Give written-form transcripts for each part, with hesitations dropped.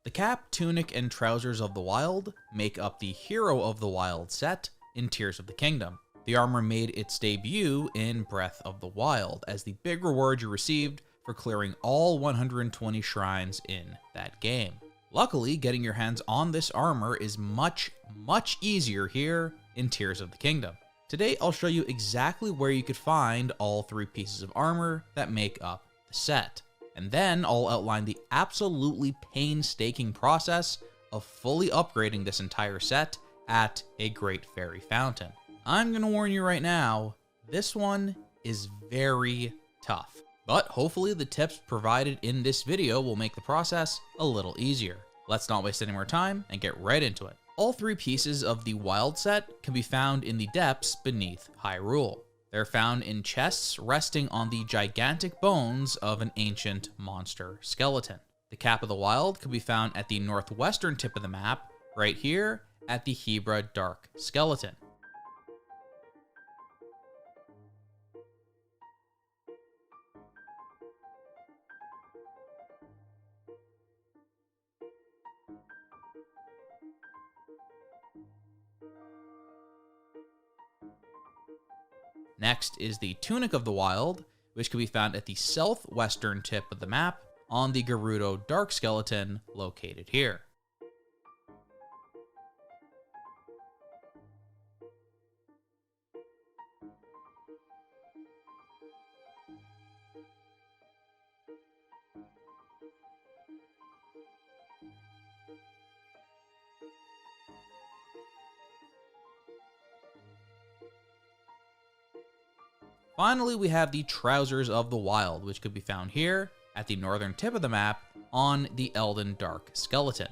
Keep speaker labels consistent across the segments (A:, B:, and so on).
A: The cap, tunic, and trousers of the wild make up the Hero of the Wild set in Tears of the Kingdom. The armor made its debut in Breath of the Wild as the big reward you received for clearing all 120 shrines in that game. Luckily, getting your hands on this armor is much easier here in Tears of the Kingdom. Today, I'll show you exactly where you could find all 3 pieces of armor that make up the set. And then I'll outline the absolutely painstaking process of fully upgrading this entire set at a Great Fairy Fountain. I'm gonna warn you right now, this one is very tough. But hopefully the tips provided in this video will make the process a little easier. Let's not waste any more time and get right into it. All 3 pieces of the Wild set can be found in the depths beneath Hyrule. They're found in chests resting on the gigantic bones of an ancient monster skeleton. The Cap of the Wild can be found at the northwestern tip of the map, right here at the Hebra Dark Skeleton. Next is the Tunic of the Wild, which can be found at the southwestern tip of the map on the Gerudo Dark Skeleton located here. Finally, we have the Trousers of the Wild, which could be found here at the northern tip of the map on the Elden Dark Skeleton.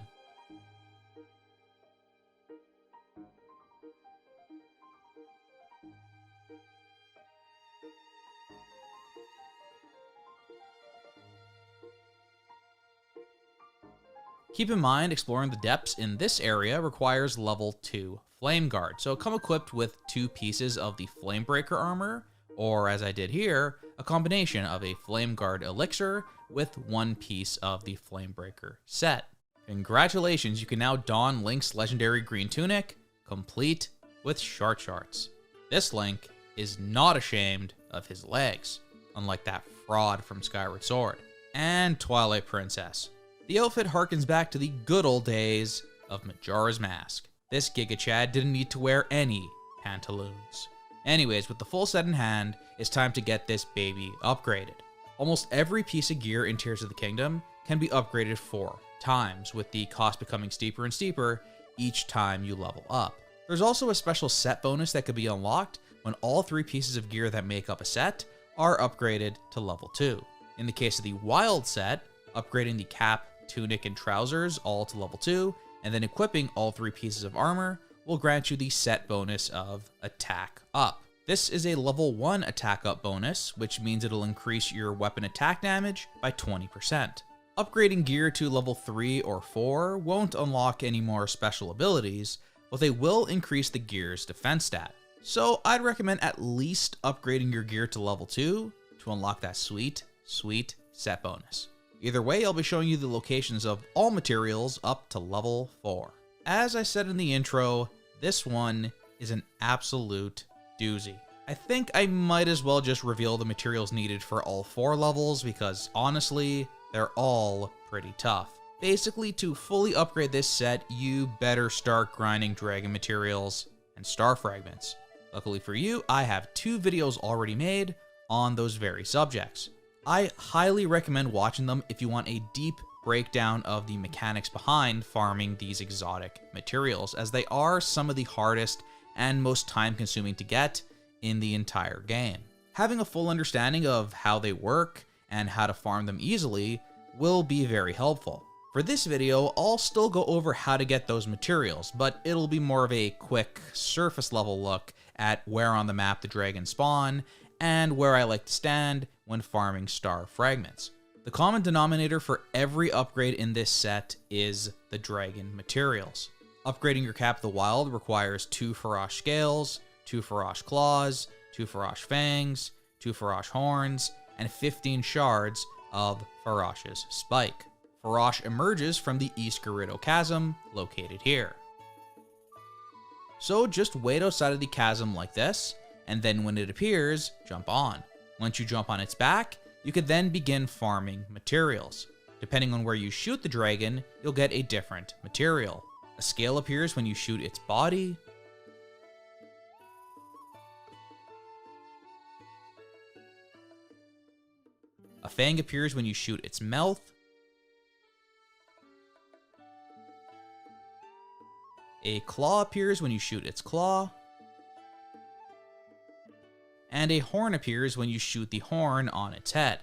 A: Keep in mind, exploring the depths in this area requires level 2 Flame Guard, so come equipped with 2 pieces of the Flamebreaker armor, or as I did here, a combination of a Flame Guard elixir with 1 piece of the Flamebreaker set. Congratulations, you can now don Link's legendary green tunic, complete with short shorts. This Link is not ashamed of his legs, unlike that fraud from Skyward Sword. And Twilight Princess. The outfit harkens back to the good old days of Majora's Mask. This Giga Chad didn't need to wear any pantaloons. Anyways, with the full set in hand, it's time to get this baby upgraded. Almost every piece of gear in Tears of the Kingdom can be upgraded 4 times, with the cost becoming steeper and steeper each time you level up. There's also a special set bonus that could be unlocked when all 3 pieces of gear that make up a set are upgraded to level 2. In the case of the Wild set, upgrading the Cap, Tunic, and Trousers all to level 2, and then equipping all 3 pieces of armor will grant you the set bonus of Attack Up. This is a level 1 Attack Up bonus, which means it'll increase your weapon attack damage by 20%. Upgrading gear to level 3 or 4 won't unlock any more special abilities, but they will increase the gear's defense stat. So I'd recommend at least upgrading your gear to level 2 to unlock that sweet set bonus. Either way, I'll be showing you the locations of all materials up to level 4. As I said in the intro, this one is an absolute doozy. I think I might as well just reveal the materials needed for all 4 levels because honestly, they're all pretty tough. Basically, to fully upgrade this set, you better start grinding dragon materials and star fragments. Luckily for you, I have 2 videos already made on those very subjects. I highly recommend watching them if you want a deep breakdown of the mechanics behind farming these exotic materials, as they are some of the hardest and most time-consuming to get in the entire game. Having a full understanding of how they work and how to farm them easily will be very helpful. For this video, I'll still go over how to get those materials, but it'll be more of a quick surface level look at where on the map the dragons spawn and where I like to stand when farming star fragments. The common denominator for every upgrade in this set is the dragon materials. Upgrading your Cap of the Wild requires 2 Farosh Scales, 2 Farosh Claws, 2 Farosh Fangs, 2 Farosh Horns, and 15 shards of Farosh's Spike. Farosh emerges from the East Gerudo Chasm, located here. So just wait outside of the chasm like this, and then when it appears, jump on. Once you jump on its back, you could then begin farming materials. Depending on where you shoot the dragon, you'll get a different material. A scale appears when you shoot its body. A fang appears when you shoot its mouth. A claw appears when you shoot its claw. And a horn appears when you shoot the horn on its head.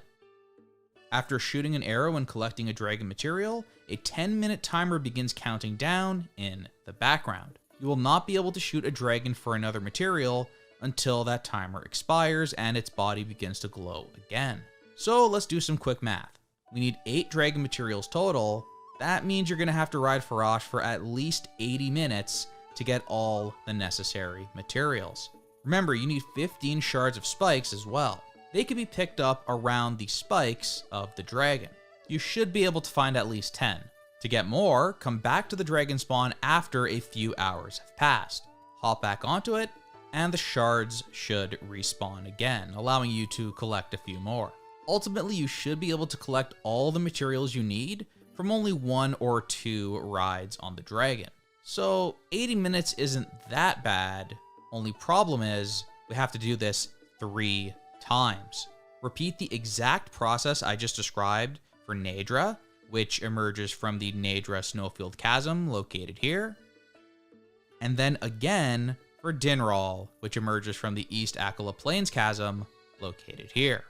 A: After shooting an arrow and collecting a dragon material, a 10-minute timer begins counting down in the background. You will not be able to shoot a dragon for another material until that timer expires and its body begins to glow again. So let's do some quick math. We need 8 dragon materials total. That means you're going to have to ride Farosh for at least 80 minutes to get all the necessary materials. Remember, you need 15 shards of spikes as well. They can be picked up around the spikes of the dragon. You should be able to find at least 10. To get more, come back to the dragon spawn after a few hours have passed. Hop back onto it, and the shards should respawn again, allowing you to collect a few more. Ultimately, you should be able to collect all the materials you need from only 1 or 2 rides on the dragon. So 80 minutes isn't that bad. Only problem is we have to do this 3 times. Repeat the exact process I just described for Naydra, which emerges from the Naydra Snowfield Chasm located here. And then again for Dinral, which emerges from the East Akala Plains Chasm located here.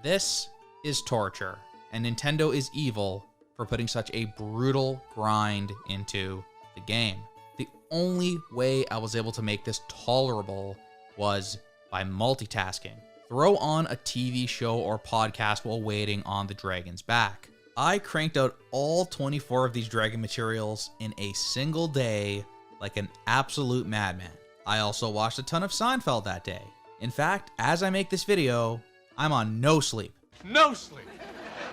A: This is torture, and Nintendo is evil for putting such a brutal grind into the game. The only way I was able to make this tolerable was by multitasking. Throw on a TV show or podcast while waiting on the dragon's back. I cranked out all 24 of these dragon materials in a single day like an absolute madman. I also watched a ton of Seinfeld that day. In fact, as I make this video, I'm on no sleep.
B: No sleep!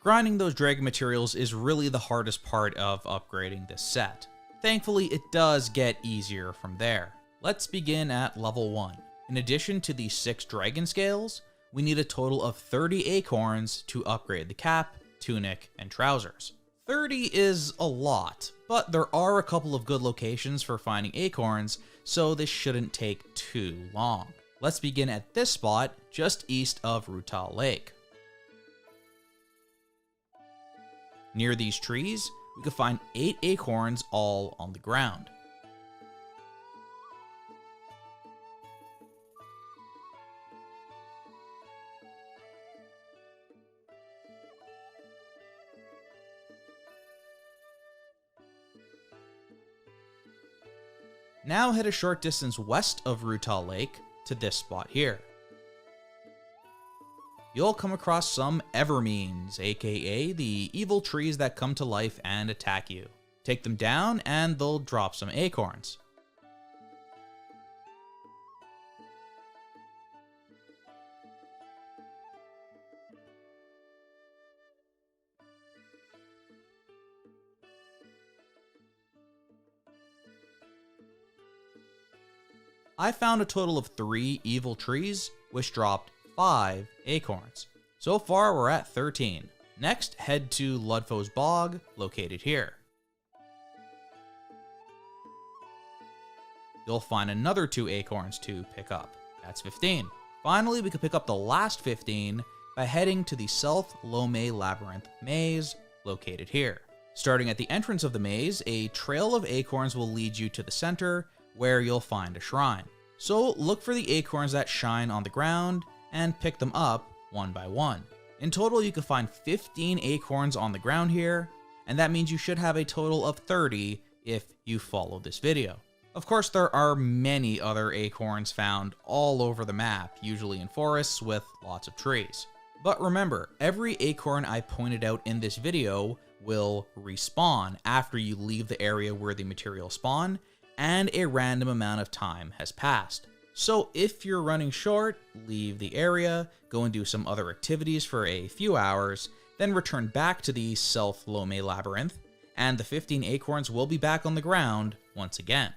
A: Grinding those dragon materials is really the hardest part of upgrading this set. Thankfully, it does get easier from there. Let's begin at level 1. In addition to the 6 dragon scales, we need a total of 30 acorns to upgrade the cap, tunic, and trousers. 30 is a lot, but there are a couple of good locations for finding acorns, so this shouldn't take too long. Let's begin at this spot, just east of Rupee Lake. Near these trees, we can find 8 acorns all on the ground. Now head a short distance west of Rupee Lake to this spot here. You'll come across some Evermeans, aka the evil trees that come to life and attack you. Take them down and they'll drop some acorns. I found a total of 3 evil trees, which dropped 5 acorns. So far, we're at 13. Next, head to Ludfo's Bog, located here. You'll find another 2 acorns to pick up. That's 15. Finally, we can pick up the last 15 by heading to the South Lome Labyrinth Maze, located here. Starting at the entrance of the maze, a trail of acorns will lead you to the center, where you'll find a shrine. So look for the acorns that shine on the ground and pick them up one by one. In total, you can find 15 acorns on the ground here, and that means you should have a total of 30 if you follow this video. Of course, there are many other acorns found all over the map, usually in forests with lots of trees. But remember, every acorn I pointed out in this video will respawn after you leave the area where the materials spawn, and a random amount of time has passed. So if you're running short, leave the area, go and do some other activities for a few hours, then return back to the Self-Lome Labyrinth, and the 15 acorns will be back on the ground once again.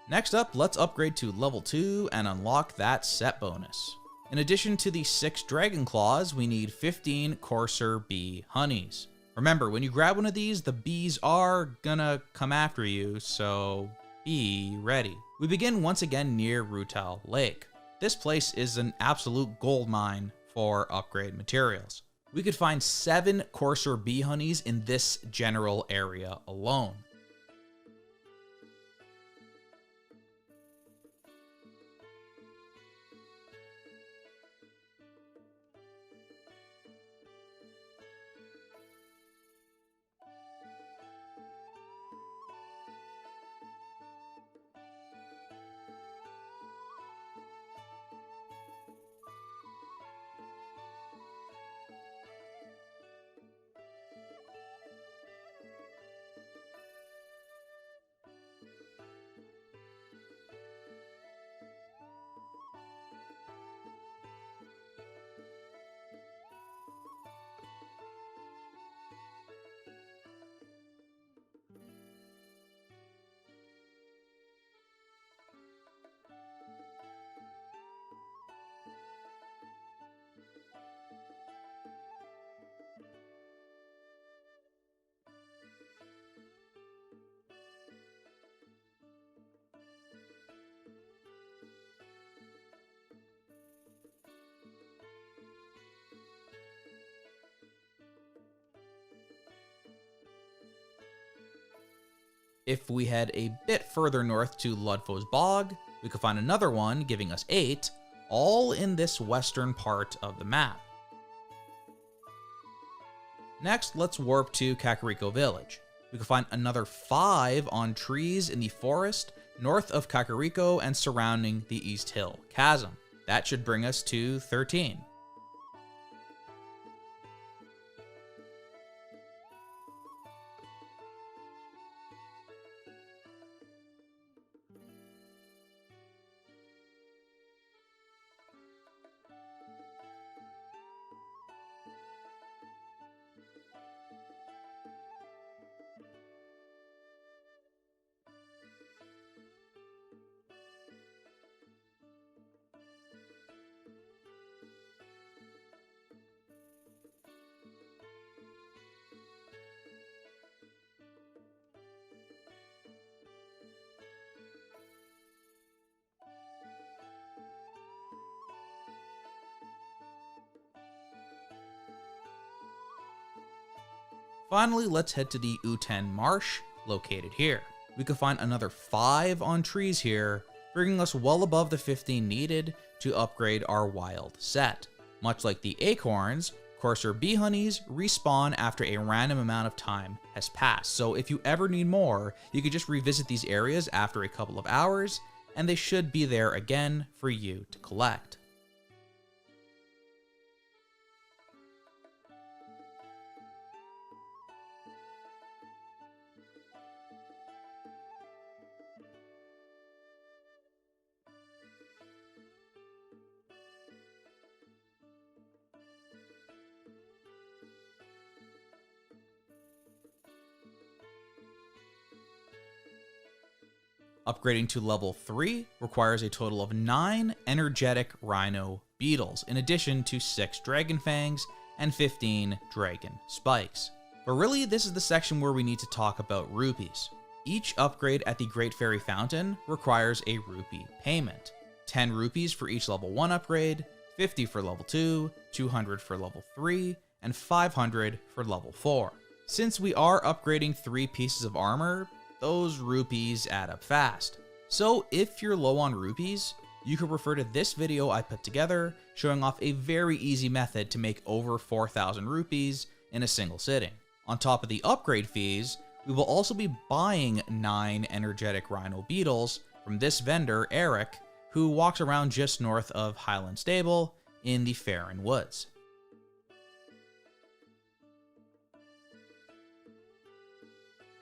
A: Next up, let's upgrade to level 2 and unlock that set bonus. In addition to the 6 dragon claws, we need 15 courser bee honeys. Remember, when you grab one of these, the bees are gonna come after you, so be ready. We begin once again near Rupee Lake. This place is an absolute gold mine for upgrade materials. We could find 7 courser bee honeys in this general area alone. If we head a bit further north to Ludfo's Bog, we could find another one giving us 8, all in this western part of the map. Next, let's warp to Kakariko Village. We could find another 5 on trees in the forest north of Kakariko and surrounding the East Hill Chasm. That should bring us to 13. Finally, let's head to the Uten Marsh, located here. We could find another 5 on trees here, bringing us well above the 15 needed to upgrade our wild set. Much like the acorns, courser bee honeys respawn after a random amount of time has passed, so if you ever need more, you could just revisit these areas after a couple of hours, and they should be there again for you to collect. Upgrading to level 3 requires a total of 9 energetic Rhino Beetles, in addition to 6 Dragon Fangs and 15 Dragon Spikes. But really, this is the section where we need to talk about rupees. Each upgrade at the Great Fairy Fountain requires a rupee payment. 10 rupees for each level 1 upgrade, 50 for level 2, 200 for level 3, and 500 for level 4. Since we are upgrading 3 pieces of armor, those rupees add up fast. So if you're low on rupees, you could refer to this video I put together showing off a very easy method to make over 4,000 rupees in a single sitting. On top of the upgrade fees, we will also be buying 9 energetic Rhino Beetles from this vendor, Eric, who walks around just north of Highland Stable in the Farron Woods.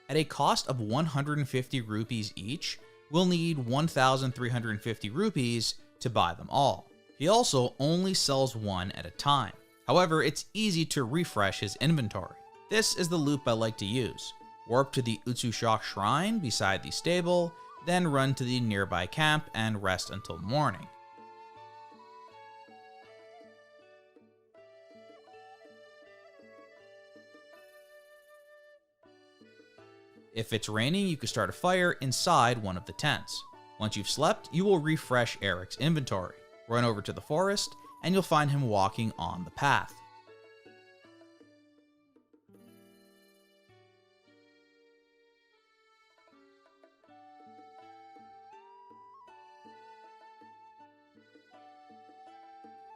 A: At a cost of 150 rupees each, we'll need 1,350 rupees to buy them all. He also only sells one at a time. However, it's easy to refresh his inventory. This is the loop I like to use. Warp to the Utsushok Shrine beside the stable, then run to the nearby camp and rest until morning. If it's raining, you can start a fire inside one of the tents. Once you've slept, you will refresh Eric's inventory. Run over to the forest, and you'll find him walking on the path.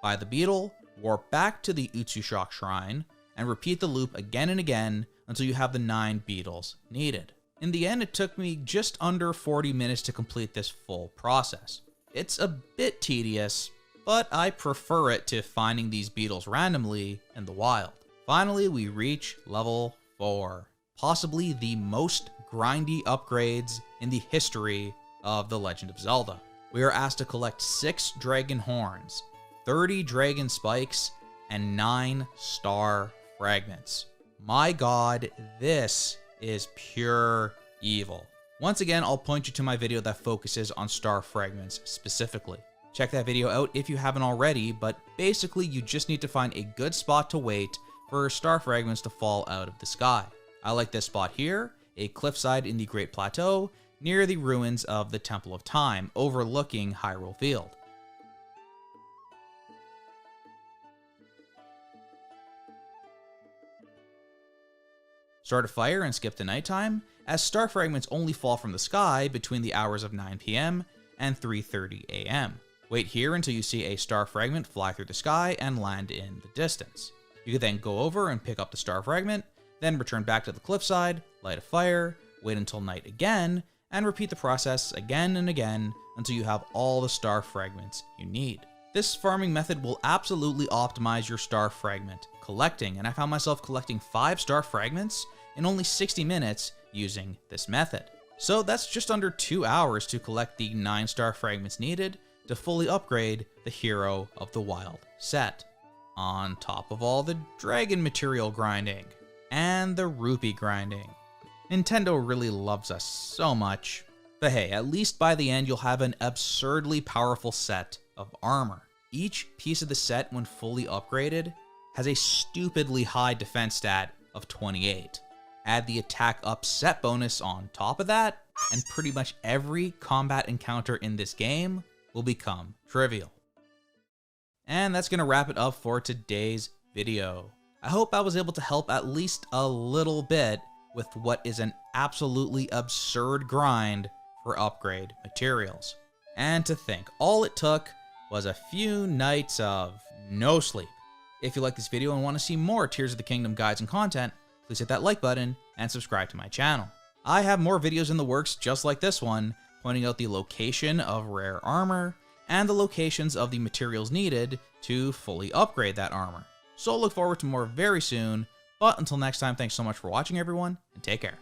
A: Buy the beetle, warp back to the Utsushok Shrine, and repeat the loop again and again until you have the 9 beetles needed. In the end, it took me just under 40 minutes to complete this full process. It's a bit tedious, but I prefer it to finding these beetles randomly in the wild. Finally, we reach level 4, possibly the most grindy upgrades in the history of The Legend of Zelda. We are asked to collect 6 dragon horns, 30 dragon spikes, and 9 star fragments. My god, this is pure evil. Once again, I'll point you to my video that focuses on star fragments specifically. Check that video out if you haven't already, but basically you just need to find a good spot to wait for star fragments to fall out of the sky. I like this spot here, a cliffside in the Great Plateau, near the ruins of the Temple of Time, overlooking Hyrule Field. Start a fire and skip to nighttime, as star fragments only fall from the sky between the hours of 9 PM and 3:30 AM. Wait here until you see a star fragment fly through the sky and land in the distance. You can then go over and pick up the star fragment, then return back to the cliffside, light a fire, wait until night again, and repeat the process again and again until you have all the star fragments you need. This farming method will absolutely optimize your star fragment collecting, and I found myself collecting 5 star fragments in only 60 minutes using this method. So that's just under 2 hours to collect the 9 star fragments needed to fully upgrade the Hero of the Wild set. On top of all the dragon material grinding and the rupee grinding. Nintendo really loves us so much. But hey, at least by the end you'll have an absurdly powerful set of armor. Each piece of the set, when fully upgraded, has a stupidly high defense stat of 28. Add the attack up set bonus on top of that, and pretty much every combat encounter in this game will become trivial. And that's going to wrap it up for today's video. I hope I was able to help at least a little bit with what is an absolutely absurd grind for upgrade materials. And to think, all it took was a few nights of no sleep. If you like this video and want to see more Tears of the Kingdom guides and content, please hit that like button and subscribe to my channel. I have more videos in the works just like this one, pointing out the location of rare armor and the locations of the materials needed to fully upgrade that armor. So look forward to more very soon, but until next time, thanks so much for watching everyone, and take care.